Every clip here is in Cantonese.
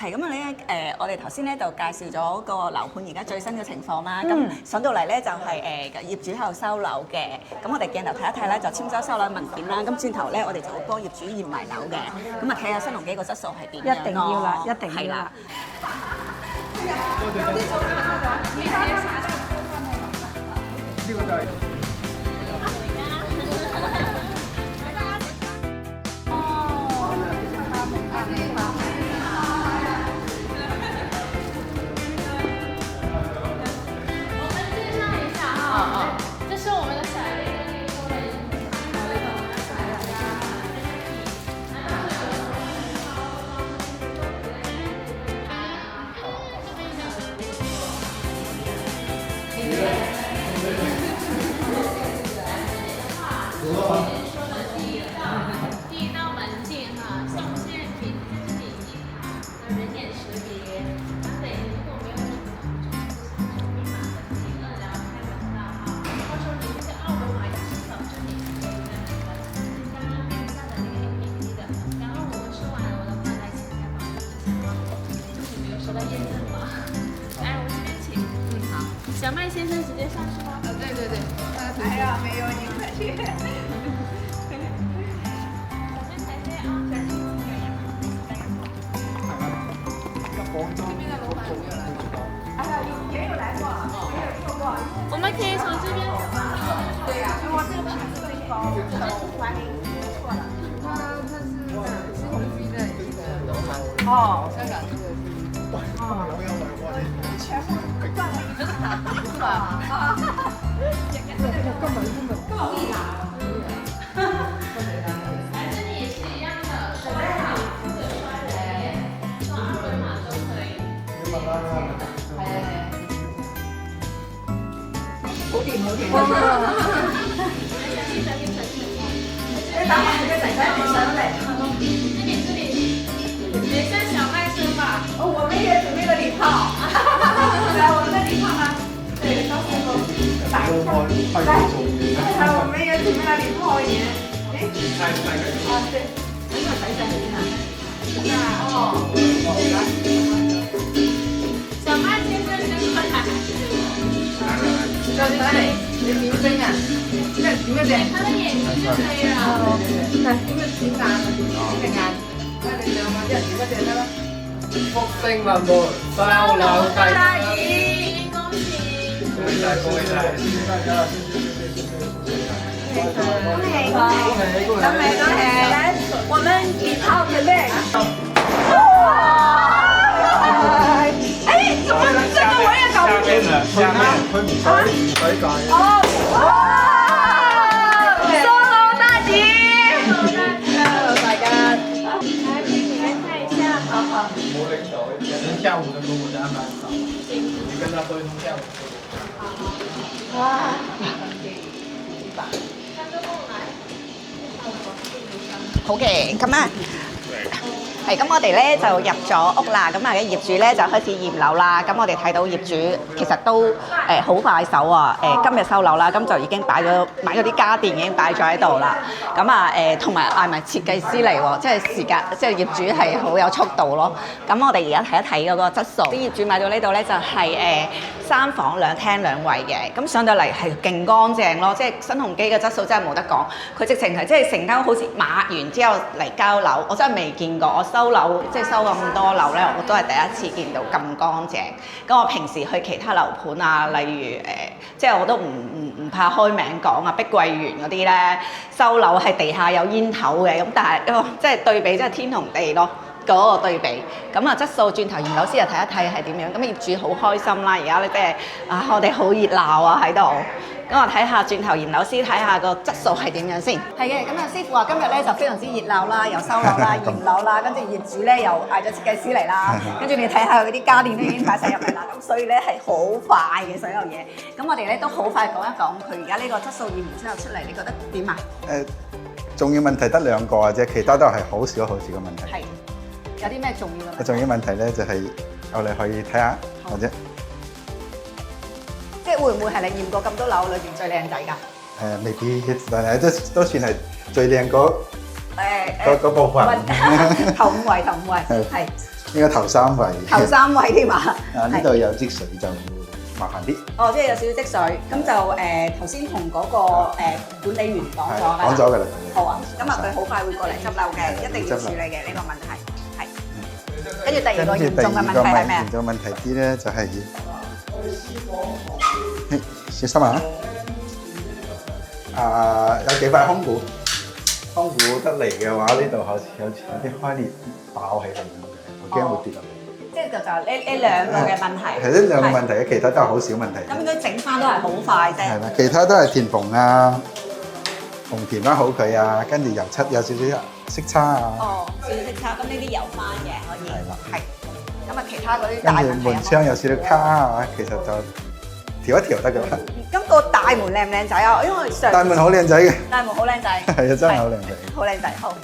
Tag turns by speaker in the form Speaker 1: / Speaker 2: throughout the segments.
Speaker 1: 係咁啊咧我哋頭先咧就介紹咗個樓盤而家最新嘅情況啦。咁上到嚟咧就係業主喺度收樓嘅。咁我哋鏡頭睇一睇咧就簽收收樓文件啦。咁轉頭咧我哋就會幫業主驗埋樓嘅。咁啊睇下新鴻基個質素係點樣咯。
Speaker 2: 一定要啦，一定要啦。
Speaker 3: 呢個就係。
Speaker 4: 第一道门禁哈，送现品自己的人脸识别。等如果没有任何密码的第二然后开门大号，到时候你这个二维码也是保证你是一个人的，刚刚编下的那个 APP 的。然后我们收完楼的话，来前台保证就是没有收到验证码。来，我这边请。好。小麦先生直接上去吗？对对对。
Speaker 2: 哎呀，没有你快去。
Speaker 4: 我们可以从这边。
Speaker 2: 对呀，因为我这个牌子最高，管理错了。它是鸿基的一个哦，香港这个是哦，全部断了一个是吧？根本够力啦。
Speaker 4: 来这里也是一样的，刷卡或者刷人，刷二维码都可以。
Speaker 2: 好掂好掂。你打埋佢仔仔嚟上嚟。
Speaker 4: 这里，等一下小麦先吧。
Speaker 2: 哦，我们也准备了礼炮。来，我们的礼炮呢？对，到时候摆一下。来，我们也准备了礼炮也。哎。啊，对。那个仔仔嚟啊。哦。
Speaker 4: 小麦先生先过来。
Speaker 2: 小妹，你明星啊？这个點樣
Speaker 4: 他的眼睛就可以了。
Speaker 2: 係點樣點眼啊？呢個眼，你兩個一點一隻得啦。
Speaker 3: 福星臨門，收樓計。
Speaker 4: 大姨，恭喜！
Speaker 3: 恭喜晒，恭喜晒！
Speaker 2: 恭喜恭喜！來，我們禮炮準備。哎，怎麼這個我也搞不清？
Speaker 3: 下面佢唔使解。
Speaker 2: 哦，收樓大吉！Hello，大家。來，給你們看一下，好好。
Speaker 3: 冇領導，等下午的工我再安排好。你跟他溝通下午。
Speaker 2: 哇！
Speaker 1: 好嘅，咁啊。係，咁我哋咧就入咗屋啦，咁啊嘅業主咧就開始驗樓啦。咁我哋睇到業主其實都好快手啊，今日收樓啦，咁就已經買咗啲家電已經擺咗喺度啦。咁啊同埋嗌埋設計師嚟喎，即係時間，即係業主係好有速度咯。咁我哋而家睇一睇嗰個質素。啲業主買到呢度咧就係3房2廳2衛嘅，咁上到嚟係勁乾淨咯，即係新鴻基嘅質素真係冇得講。佢直情係即係成間好似抹完之後嚟交樓，我真係未見過。我收樓即係收咁多樓咧，我都係第一次見到咁乾淨。咁我平時去其他樓盤啊，例如即係我都唔怕開名講啊，碧桂園嗰啲咧收樓係地下有煙頭嘅，咁但係即係對比真係天同地咯。嗰個對比，咁啊質素轉頭驗樓師又睇一睇係點樣，咁業主好開心啦！而家咧即係我哋好熱鬧啊喺度，咁我睇下轉頭驗樓師睇下個質素係點樣先。係嘅，咁啊師傅話今日咧就非常之熱鬧啦，又收樓啦、驗樓啦，跟住業主咧又嗌咗設計師嚟啦，跟住你睇下嗰啲家電都已經擺晒入嚟啦，咁所以咧係好快嘅所有嘢。咁我哋咧都好快講一講佢而家呢個質素驗完之後出嚟，你覺得點啊？
Speaker 5: 重要問題得2個嘅啫，其他都係好少嘅問題。
Speaker 1: 係。有啲咩重要嘅？
Speaker 5: 重要問題咧就係我哋可以睇下，或者
Speaker 1: 即係會唔會係你驗過咁多樓裏邊最靚仔㗎？
Speaker 5: 未必，但係都算係最靚嗰部分。
Speaker 1: 頭五位係。
Speaker 5: 應該頭3位。
Speaker 1: 頭3位添啊！
Speaker 5: 啊，呢度有積水就麻煩啲。
Speaker 1: 哦，即係有少少積水，咁就頭先同嗰個管理員講咗㗎啦。
Speaker 5: 講咗㗎啦。
Speaker 1: 好啊，咁啊佢好快會過嚟執漏嘅，一定要處理嘅呢個問題。係。跟住第二個嚴重嘅問題係咩啊？
Speaker 5: 嚴重問題啲咧就係，小心啊！有幾塊空鼓得嚟嘅話，呢度好似有啲開裂爆起嚟咁嘅，我驚會跌落嚟。
Speaker 1: 即係就呢兩個嘅問題。
Speaker 5: 係呢兩個問題，其他都係好少問題。
Speaker 1: 咁應該整翻都係好快啫。
Speaker 5: 係啦，其他都係填縫啊，填翻好佢啊，跟住油漆有少少色差啊。
Speaker 1: 哦，少少色差，咁呢啲油翻嘅可以。
Speaker 5: 係啦。
Speaker 1: 係。咁啊，其他嗰啲大問題
Speaker 5: 跟住門窗有少少卡啊，其實就調一調得㗎啦。
Speaker 1: 咁個大門靚唔靚仔啊？因為上
Speaker 5: 大門好靚仔嘅。
Speaker 1: 大門好靚仔。
Speaker 5: 係啊，真係好靚仔。
Speaker 1: 好靚仔，好。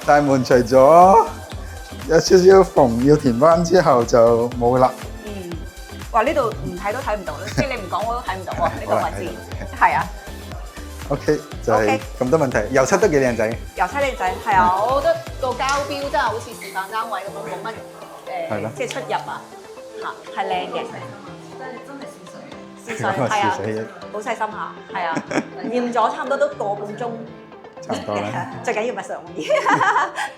Speaker 5: 大門除咗有少少縫要填翻之後就冇啦。
Speaker 1: 嗯，哇！呢度唔睇都睇唔到，即係你唔講我都睇唔到喎，呢個位置。係啊。
Speaker 5: OK，就係咁多問題，油漆都幾靚仔。
Speaker 1: 油漆靚仔，係啊！我覺得個膠標真係好似示範單位咁樣，冇乜即係出入啊，嚇係靚嘅。試水係啊，好細心下，係啊，驗咗差唔多都個半鐘。
Speaker 5: 差唔多啦。
Speaker 1: 最緊要咪常意，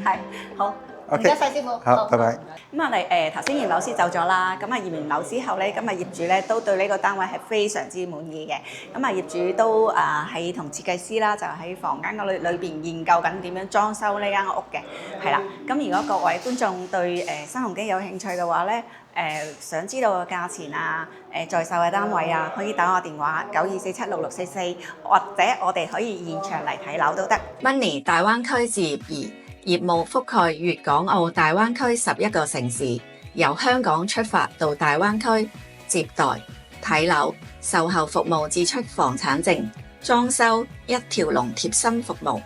Speaker 1: 係好。唔
Speaker 5: OK，
Speaker 1: 該曬師傅。
Speaker 5: 好，拜拜。
Speaker 1: 咁啊，頭先驗樓師走咗啦，咁啊驗完樓之後咧，咁啊業主咧都對呢個單位係非常之滿意嘅。咁啊業主都係同設計師啦，就喺房間裏邊研究緊點樣裝修呢間屋嘅，係啦。咁如果各位觀眾對新鴻基有興趣嘅話咧，想知道個價錢啊，在售嘅單位啊，可以打我電話92476644，或者我哋可以現場嚟睇樓都得。Money 大灣區置業2。業務覆蓋粵港澳大灣區11個城市，由香港出發到大灣區接待、睇樓、售後服務至出房產證、裝修一條龍貼心服務，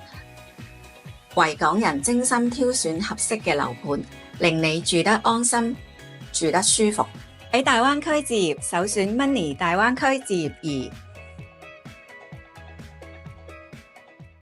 Speaker 1: 為港人精心挑選合適嘅樓盤，令你住得安心、住得舒服。喺大灣區置業，首選 Money 大灣區置業2。